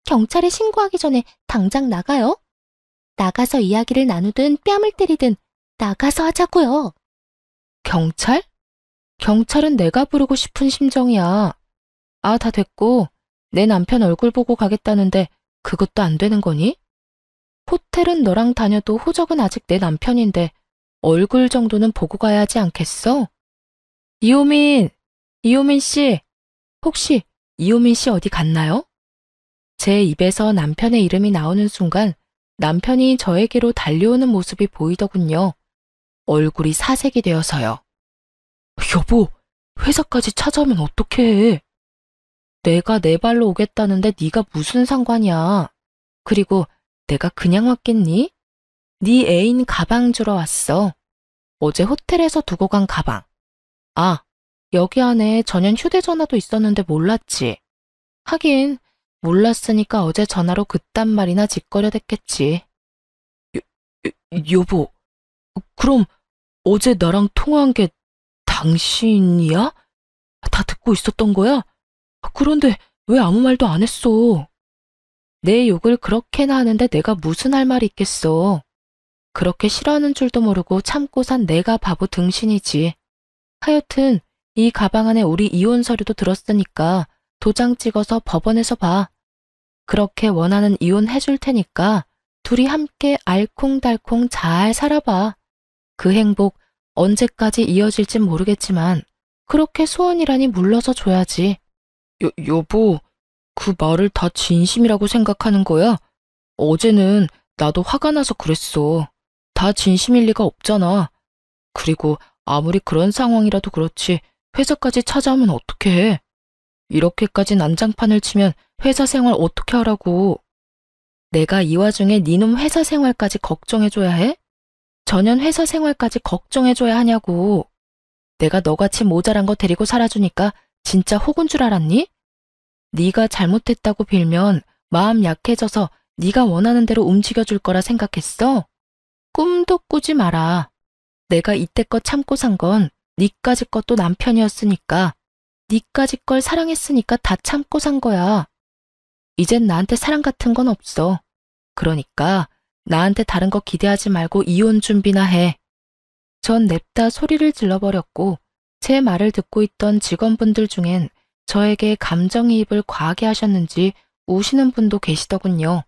경찰에 신고하기 전에 당장 나가요. 나가서 이야기를 나누든 뺨을 때리든 나가서 하자고요.
경찰? 경찰은 내가 부르고 싶은 심정이야. 아, 다 됐고 내 남편 얼굴 보고 가겠다는데 그것도 안 되는 거니? 호텔은 너랑 다녀도 호적은 아직 내 남편인데 얼굴 정도는 보고 가야 하지 않겠어? 이호민 씨, 혹시 이호민 씨 어디 갔나요? 제 입에서 남편의 이름이 나오는 순간 남편이 저에게로 달려오는 모습이 보이더군요. 얼굴이 사색이 되어서요. 여보, 회사까지 찾아오면 어떡해? 내가 내 발로 오겠다는데 네가 무슨 상관이야? 그리고 내가 그냥 왔겠니? 네 애인 가방 주러 왔어. 어제 호텔에서 두고 간 가방. 아, 여기 안에 전용 휴대전화도 있었는데 몰랐지. 하긴 몰랐으니까 어제 전화로 그딴 말이나 짓거려댔겠지. 여보, 그럼 어제 나랑 통화한 게 당신이야? 다 듣고 있었던 거야? 그런데 왜 아무 말도 안 했어? 내 욕을 그렇게나 하는데 내가 무슨 할 말이 있겠어. 그렇게 싫어하는 줄도 모르고 참고 산 내가 바보 등신이지. 하여튼 이 가방 안에 우리 이혼 서류도 들었으니까 도장 찍어서 법원에서 봐. 그렇게 원하는 이혼 해줄 테니까 둘이 함께 알콩달콩 잘 살아봐. 그 행복 언제까지 이어질진 모르겠지만 그렇게 소원이라니 물러서 줘야지. 여보, 그 말을 다 진심이라고 생각하는 거야? 어제는 나도 화가 나서 그랬어. 다 진심일 리가 없잖아. 그리고 아무리 그런 상황이라도 그렇지 회사까지 찾아오면 어떡해. 이렇게까지 난장판을 치면 회사 생활 어떻게 하라고. 내가 이 와중에 니놈 회사 생활까지 걱정해줘야 해? 전현 회사 생활까지 걱정해줘야 하냐고. 내가 너같이 모자란 거 데리고 살아주니까 진짜 혹은 줄 알았니? 네가 잘못했다고 빌면 마음 약해져서 네가 원하는 대로 움직여줄 거라 생각했어? 꿈도 꾸지 마라. 내가 이때껏 참고 산 건 니까지 것도 남편이었으니까, 니까지 걸 사랑했으니까 다 참고 산 거야. 이젠 나한테 사랑 같은 건 없어. 그러니까 나한테 다른 거 기대하지 말고 이혼 준비나 해. 전 냅다 소리를 질러버렸고 제 말을 듣고 있던 직원분들 중엔 저에게 감정이입을 과하게 하셨는지 우시는 분도 계시더군요.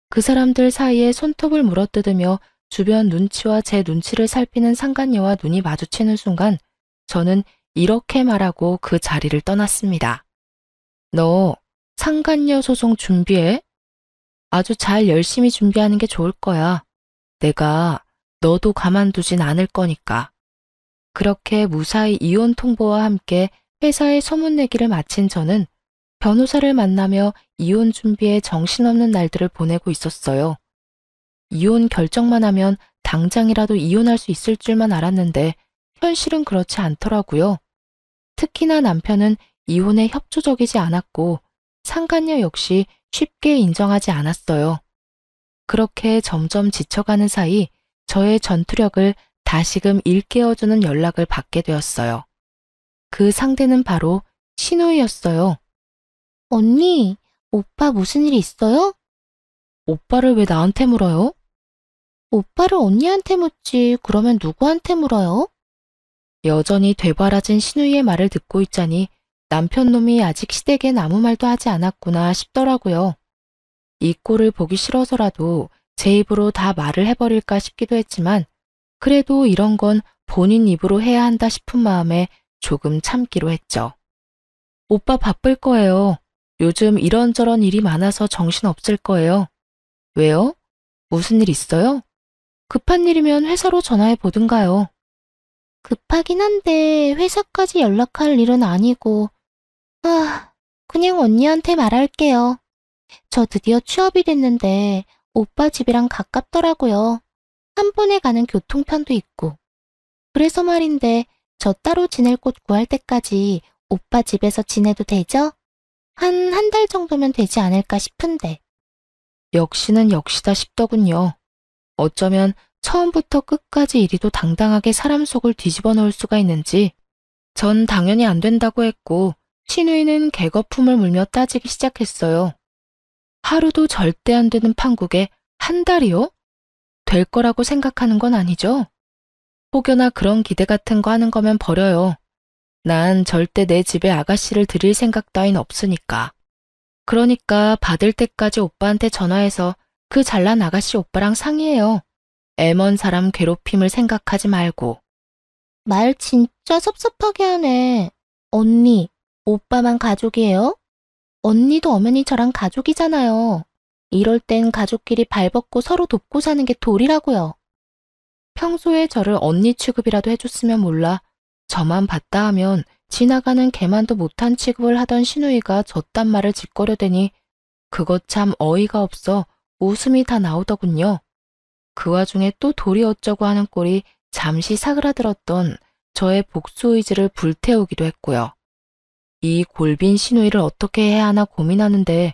그 사람들 사이에 손톱을 물어뜯으며 주변 눈치와 제 눈치를 살피는 상간녀와 눈이 마주치는 순간 저는 이렇게 말하고 그 자리를 떠났습니다. 너 상간녀 소송 준비해? 아주 잘 열심히 준비하는 게 좋을 거야. 내가 너도 가만두진 않을 거니까. 그렇게 무사히 이혼 통보와 함께 회사에 소문내기를 마친 저는 변호사를 만나며 이혼 준비에 정신없는 날들을 보내고 있었어요. 이혼 결정만 하면 당장이라도 이혼할 수 있을 줄만 알았는데 현실은 그렇지 않더라고요. 특히나 남편은 이혼에 협조적이지 않았고 상간녀 역시 쉽게 인정하지 않았어요. 그렇게 점점 지쳐가는 사이 저의 전투력을 다시금 일깨워주는 연락을 받게 되었어요. 그 상대는 바로 신우이였어요.
언니, 오빠 무슨 일 있어요?
오빠를 왜 나한테 물어요?
오빠를 언니한테 묻지, 그러면 누구한테 물어요?
여전히 되바라진 신우이의 말을 듣고 있자니 남편 놈이 아직 시댁엔 아무 말도 하지 않았구나 싶더라고요. 이 꼴을 보기 싫어서라도 제 입으로 다 말을 해버릴까 싶기도 했지만 그래도 이런 건 본인 입으로 해야 한다 싶은 마음에 조금 참기로 했죠. 오빠 바쁠 거예요. 요즘 이런저런 일이 많아서 정신 없을 거예요. 왜요? 무슨 일 있어요? 급한 일이면 회사로 전화해 보든가요.
급하긴 한데 회사까지 연락할 일은 아니고, 그냥 언니한테 말할게요. 저 드디어 취업이 됐는데 오빠 집이랑 가깝더라고요. 한 번에 가는 교통편도 있고. 그래서 말인데 저 따로 지낼 곳 구할 때까지 오빠 집에서 지내도 되죠? 한 달 정도면 되지 않을까 싶은데.
역시는 역시다 싶더군요. 어쩌면 처음부터 끝까지 이리도 당당하게 사람 속을 뒤집어 놓을 수가 있는지 전 당연히 안 된다고 했고 신우이는 개거품을 물며 따지기 시작했어요. 하루도 절대 안 되는 판국에 한 달이요? 될 거라고 생각하는 건 아니죠? 혹여나 그런 기대 같은 거 하는 거면 버려요. 난 절대 내 집에 아가씨를 들일 생각 따윈 없으니까. 그러니까 받을 때까지 오빠한테 전화해서 그 잘난 아가씨 오빠랑 상의해요. 애먼 사람 괴롭힘을 생각하지 말고.
말 진짜 섭섭하게 하네. 언니, 오빠만 가족이에요? 언니도 엄연히 저랑 가족이잖아요. 이럴 땐 가족끼리 발벗고 서로 돕고 사는 게 도리라고요.
평소에 저를 언니 취급이라도 해줬으면 몰라 저만 봤다 하면 지나가는 개만도 못한 취급을 하던 신우이가 저딴 말을 짓거려대니 그것 참 어이가 없어 웃음이 다 나오더군요. 그 와중에 또 도리 어쩌고 하는 꼴이 잠시 사그라들었던 저의 복수 의지를 불태우기도 했고요. 이 골빈 신우이를 어떻게 해야 하나 고민하는데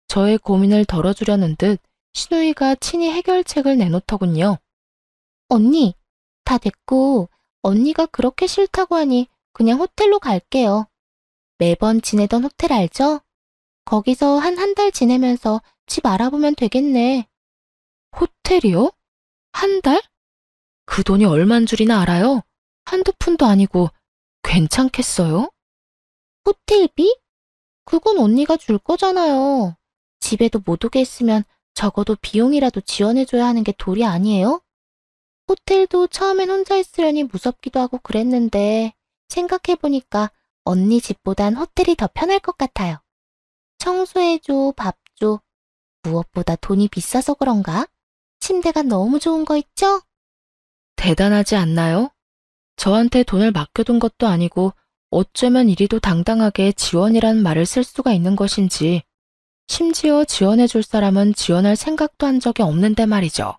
저의 고민을 덜어주려는 듯 신우이가 친히 해결책을 내놓더군요.
언니, 다 됐고 언니가 그렇게 싫다고 하니 그냥 호텔로 갈게요. 매번 지내던 호텔 알죠? 거기서 한 달 지내면서 집 알아보면 되겠네.
호텔이요? 한 달? 그 돈이 얼만 줄이나 알아요? 한두 푼도 아니고 괜찮겠어요?
호텔비? 그건 언니가 줄 거잖아요. 집에도 못 오게 했으면 적어도 비용이라도 지원해줘야 하는 게 도리 아니에요? 호텔도 처음엔 혼자 있으려니 무섭기도 하고 그랬는데 생각해보니까 언니 집보단 호텔이 더 편할 것 같아요. 청소해줘, 밥 줘. 무엇보다 돈이 비싸서 그런가? 침대가 너무 좋은 거 있죠?
대단하지 않나요? 저한테 돈을 맡겨둔 것도 아니고 어쩌면 이리도 당당하게 지원이라는 말을 쓸 수가 있는 것인지 심지어 지원해줄 사람은 지원할 생각도 한 적이 없는데 말이죠.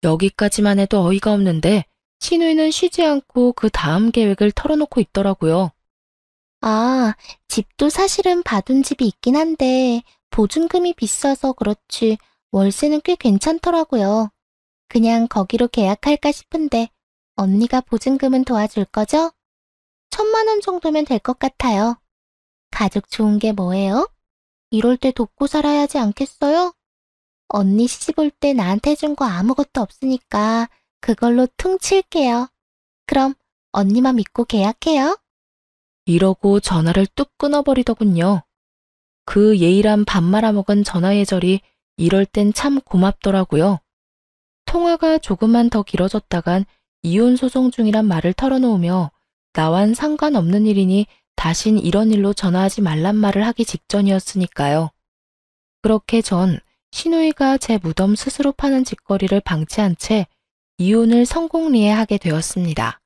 여기까지만 해도 어이가 없는데 신우이는 쉬지 않고 그 다음 계획을 털어놓고 있더라고요.
집도 사실은 받은 집이 있긴 한데 보증금이 비싸서 그렇지 월세는 꽤 괜찮더라고요. 그냥 거기로 계약할까 싶은데 언니가 보증금은 도와줄 거죠? 1,000만 원 정도면 될 것 같아요. 가족 좋은 게 뭐예요? 이럴 때 돕고 살아야 하지 않겠어요? 언니 시집 올 때 나한테 준 거 아무것도 없으니까 그걸로 퉁칠게요. 그럼 언니만 믿고 계약해요.
이러고 전화를 뚝 끊어버리더군요. 그 예의란 밥 말아먹은 전화 예절이 이럴 땐 참 고맙더라고요. 통화가 조금만 더 길어졌다간 이혼 소송 중이란 말을 털어놓으며 나와는 상관없는 일이니 다신 이런 일로 전화하지 말란 말을 하기 직전이었으니까요. 그렇게 전 신우이가 제 무덤 스스로 파는 짓거리를 방치한 채 이혼을 성공리해하게 되었습니다.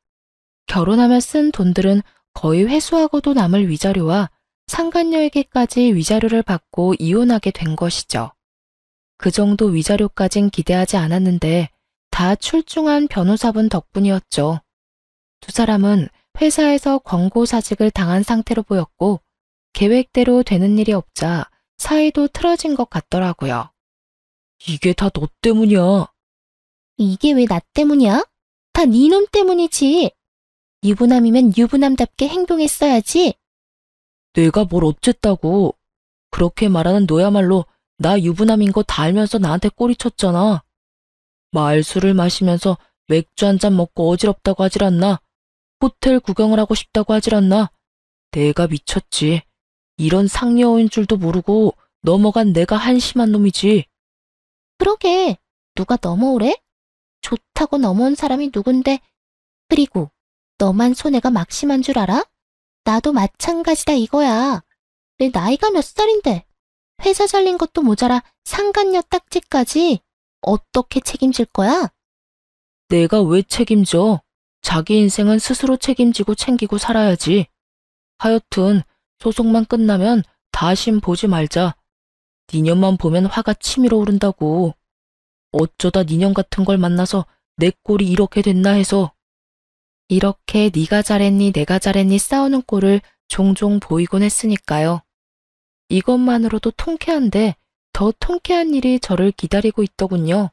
결혼하며 쓴 돈들은 거의 회수하고도 남을 위자료와 상간녀에게까지 위자료를 받고 이혼하게 된 것이죠. 그 정도 위자료까진 기대하지 않았는데 다 출중한 변호사분 덕분이었죠. 두 사람은 회사에서 권고사직을 당한 상태로 보였고 계획대로 되는 일이 없자 사이도 틀어진 것 같더라고요. 이게 다 너 때문이야.
이게 왜 나 때문이야? 다 네 놈 때문이지. 유부남이면 유부남답게 행동했어야지.
내가 뭘 어쨌다고. 그렇게 말하는 너야말로 나 유부남인 거 다 알면서 나한테 꼬리쳤잖아. 말술을 마시면서 맥주 한 잔 먹고 어지럽다고 하질 않나. 호텔 구경을 하고 싶다고 하질 않나. 내가 미쳤지. 이런 상여인 줄도 모르고 넘어간 내가 한심한 놈이지.
그러게, 누가 넘어오래? 좋다고 넘어온 사람이 누군데. 그리고 너만 손해가 막심한 줄 알아? 나도 마찬가지다 이거야. 내 나이가 몇 살인데 회사 잘린 것도 모자라 상간녀 딱지까지 어떻게 책임질 거야?
내가 왜 책임져? 자기 인생은 스스로 책임지고 챙기고 살아야지. 하여튼 소송만 끝나면 다신 보지 말자. 니년만 보면 화가 치밀어 오른다고. 어쩌다 니년 같은 걸 만나서 내 꼴이 이렇게 됐나 해서. 이렇게 네가 잘했니 내가 잘했니 싸우는 꼴을 종종 보이곤 했으니까요. 이것만으로도 통쾌한데 더 통쾌한 일이 저를 기다리고 있더군요.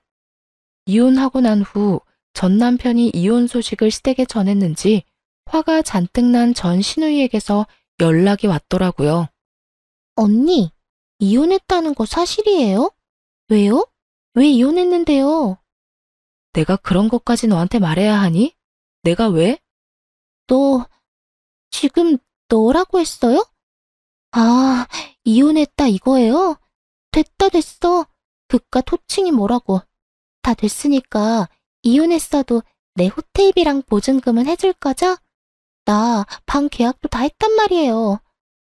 이혼하고 난 후 전 남편이 이혼 소식을 시댁에 전했는지 화가 잔뜩 난 전 시누이에게서 연락이 왔더라고요.
언니, 이혼했다는 거 사실이에요? 왜요? 왜 이혼했는데요?
내가 그런 것까지 너한테 말해야 하니? 내가 왜?
너 지금 너라고 했어요? 아, 이혼했다 이거예요? 됐다 됐어. 그깟 호칭이 뭐라고. 다 됐으니까 이혼했어도 내 호텔비랑 보증금은 해줄 거죠? 나 방 계약도 다 했단 말이에요.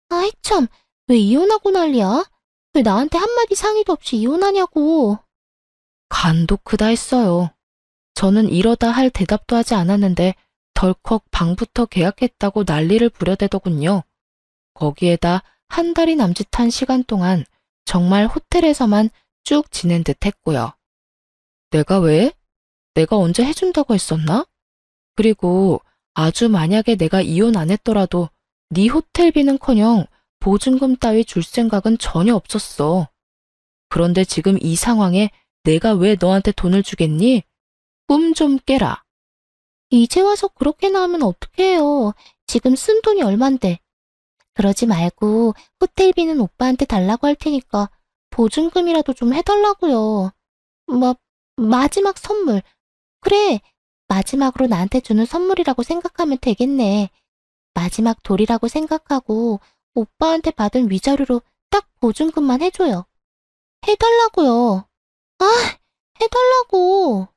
아이 참, 왜 이혼하고 난리야? 왜 나한테 한마디 상의도 없이 이혼하냐고.
간도 크다 했어요. 저는 이러다 할 대답도 하지 않았는데 덜컥 방부터 계약했다고 난리를 부려대더군요. 거기에다 한 달이 남짓한 시간 동안 정말 호텔에서만 쭉 지낸 듯 했고요. 내가 왜? 내가 언제 해준다고 했었나? 그리고 아주 만약에 내가 이혼 안 했더라도 네 호텔비는커녕 보증금 따위 줄 생각은 전혀 없었어. 그런데 지금 이 상황에 내가 왜 너한테 돈을 주겠니? 꿈 좀 깨라.
이제 와서 그렇게나 하면 어떡해요. 지금 쓴 돈이 얼만데. 그러지 말고 호텔비는 오빠한테 달라고 할 테니까 보증금이라도 좀 해달라고요. 마지막 선물. 그래, 마지막으로 나한테 주는 선물이라고 생각하면 되겠네. 마지막 돌이라고 생각하고 오빠한테 받은 위자료로 딱 보증금만 해줘요. 해달라고요. 아, 해달라고.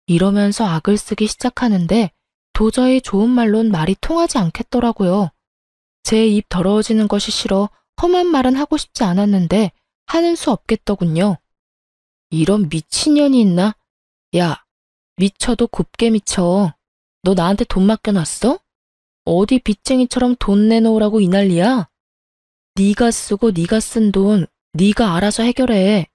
이러면서 악을 쓰기 시작하는데 도저히 좋은 말론 말이 통하지 않겠더라고요. 제 입 더러워지는 것이 싫어 험한 말은 하고 싶지 않았는데 하는 수 없겠더군요. 이런 미친년이 있나? 야, 미쳐도 곱게 미쳐. 너 나한테 돈 맡겨놨어? 어디 빚쟁이처럼 돈 내놓으라고 이 난리야? 네가 쓰고 네가 쓴 돈 네가 알아서 해결해.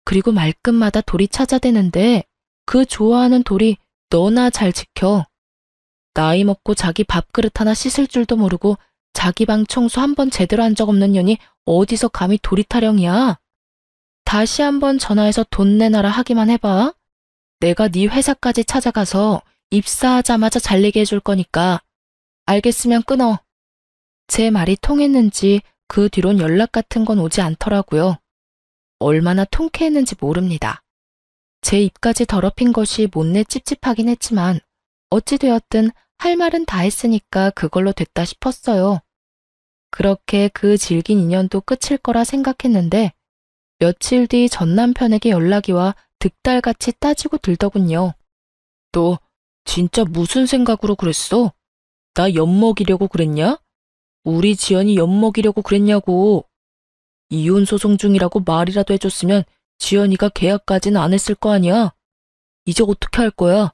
그리고 말끝마다 돌이 찾아대는데 그 좋아하는 돌이 너나 잘 지켜. 나이 먹고 자기 밥그릇 하나 씻을 줄도 모르고 자기 방 청소 한 번 제대로 한 적 없는 년이 어디서 감히 돌이 타령이야? 다시 한번 전화해서 돈 내놔라 하기만 해봐. 내가 네 회사까지 찾아가서 입사하자마자 잘리게 해줄 거니까. 알겠으면 끊어. 제 말이 통했는지 그 뒤론 연락 같은 건 오지 않더라고요. 얼마나 통쾌했는지 모릅니다. 제 입까지 더럽힌 것이 못내 찝찝하긴 했지만 어찌되었든 할 말은 다 했으니까 그걸로 됐다 싶었어요. 그렇게 그 질긴 인연도 끝일 거라 생각했는데 며칠 뒤 전 남편에게 연락이 와 득달같이 따지고 들더군요. 너 진짜 무슨 생각으로 그랬어? 나 엿먹이려고 그랬냐? 우리 지연이 엿먹이려고 그랬냐고. 이혼 소송 중이라고 말이라도 해줬으면 지연이가 계약까지는 안 했을 거 아니야. 이제 어떻게 할 거야?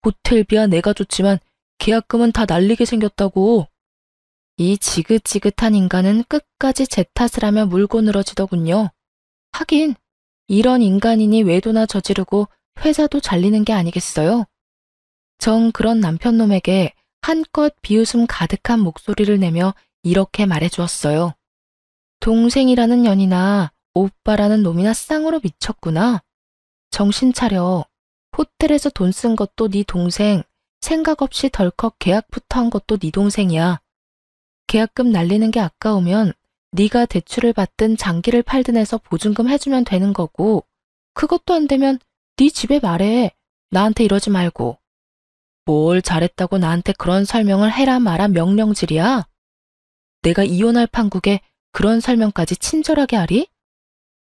호텔비야 내가 줬지만 계약금은 다 날리게 생겼다고. 이 지긋지긋한 인간은 끝까지 제 탓을 하며 물고 늘어지더군요. 하긴 이런 인간이니 외도나 저지르고 회사도 잘리는 게 아니겠어요? 전 그런 남편놈에게 한껏 비웃음 가득한 목소리를 내며 이렇게 말해주었어요. 동생이라는 년이나 오빠라는 놈이나 쌍으로 미쳤구나. 정신 차려. 호텔에서 돈 쓴 것도 네 동생, 생각 없이 덜컥 계약부터 한 것도 네 동생이야. 계약금 날리는 게 아까우면 네가 대출을 받든 장기를 팔든 해서 보증금 해주면 되는 거고, 그것도 안 되면 네 집에 말해. 나한테 이러지 말고. 뭘 잘했다고 나한테 그런 설명을 해라 마라 명령질이야? 내가 이혼할 판국에 그런 설명까지 친절하게 하리?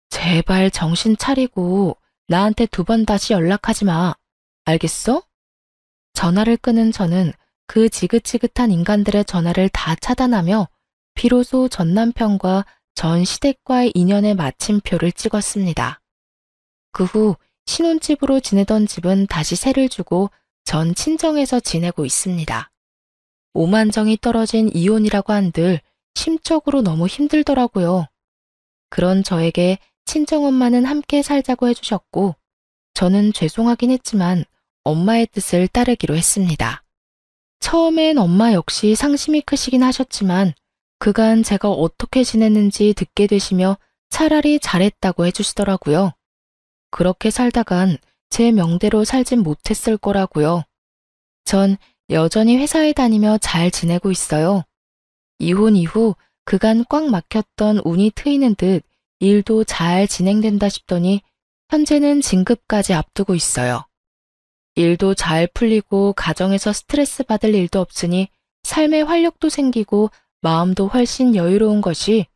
제발 정신 차리고 나한테 2번 다시 연락하지 마. 알겠어? 전화를 끊은 저는 그 지긋지긋한 인간들의 전화를 다 차단하며 비로소 전 남편과 전 시댁과의 인연의 마침표를 찍었습니다. 그 후 신혼집으로 지내던 집은 다시 세를 주고 전 친정에서 지내고 있습니다. 오만정이 떨어진 이혼이라고 한들 심적으로 너무 힘들더라고요. 그런 저에게 친정엄마는 함께 살자고 해주셨고, 저는 죄송하긴 했지만 엄마의 뜻을 따르기로 했습니다. 처음엔 엄마 역시 상심이 크시긴 하셨지만 그간 제가 어떻게 지냈는지 듣게 되시며 차라리 잘했다고 해주시더라고요. 그렇게 살다간 제 명대로 살진 못했을 거라고요. 전 여전히 회사에 다니며 잘 지내고 있어요. 이혼 이후 그간 꽉 막혔던 운이 트이는 듯 일도 잘 진행된다 싶더니 현재는 진급까지 앞두고 있어요. 일도 잘 풀리고 가정에서 스트레스 받을 일도 없으니 삶의 활력도 생기고 마음도 훨씬 여유로운 것이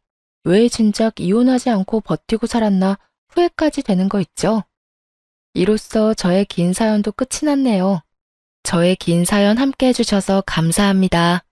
왜 진작 이혼하지 않고 버티고 살았나 후회까지 되는 거 있죠. 이로써 저의 긴 사연도 끝이 났네요. 저의 긴 사연 함께 해주셔서 감사합니다.